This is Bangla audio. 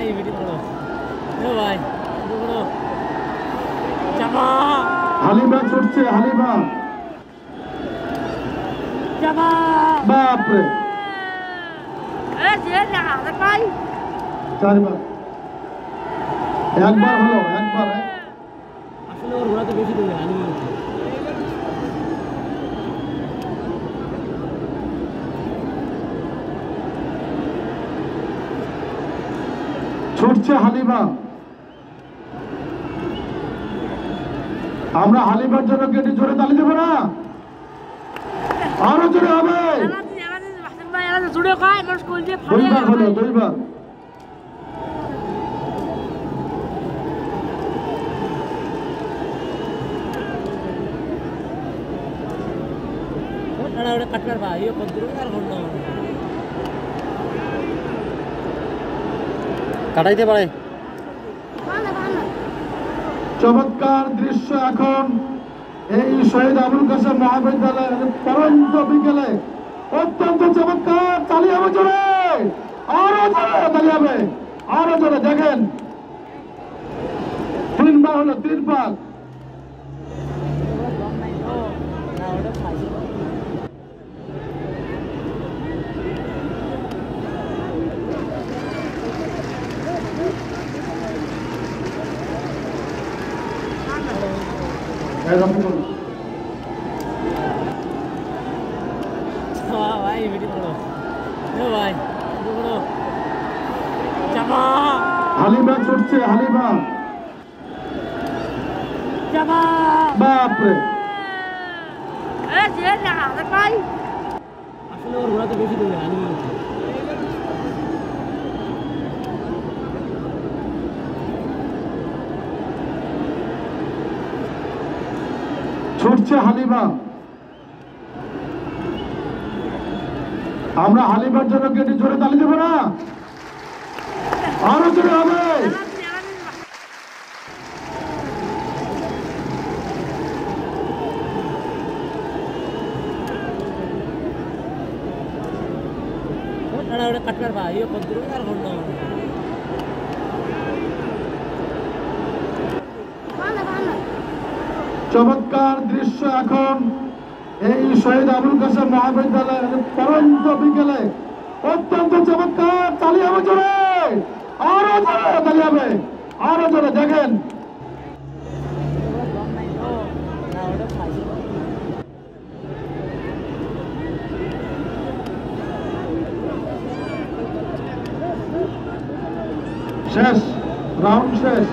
ভাই ভিডিও করো ও ভাই শুরু করো চাপা হালিমা ছুটছে হালিমা চাপা বাপরে এ যে না ভাই চারবার একবার হলো একবার আসলে ওর ঘোড়া তো বেশি দূরে হালিমা ছুটছে হালিমা আমরা হালিমার জন্য কেটে জোরে তালি দেবো না আরো জোরে হবে দুইবার হলো দুইবার কাটবার ভাই কাটাইতে পারে চমৎকার দৃশ্য এখন এই শহীদ আবুল কাসেম মহাবিদ্যালয়ের পরন্ত বিকেলে অত্যন্ত চমৎকার তালি হবে জোরে আরো জোরে তালি হবে আরো জোরে দেখেন তিনবার হলো তিনবার ভাই ভিডিও করো ও ভাই শুরু করো চাপা হালিমা ছুটছে হালিমা চাপা বাপরে এ যে না ভাই আসলে ওর ঘোড়া তো বেশি দূরে হালিমা ছুটছে হালিমা আমরা হালিমার জন্য কেটে জোরে তালি দেবো না আরো জোরে হবে কাটবার ভাই আর ঘন্টা চমৎকার দৃশ্য এখন এই শহীদ আবুল কাসেম মহাবিদ্যালয়ের পরন্ত বিকেলে অত্যন্ত চমৎকার তালি হবে জোরে আরো জোরে তালি হবে আরো জোরে দেখেন শেষ রাউন্ড শেষ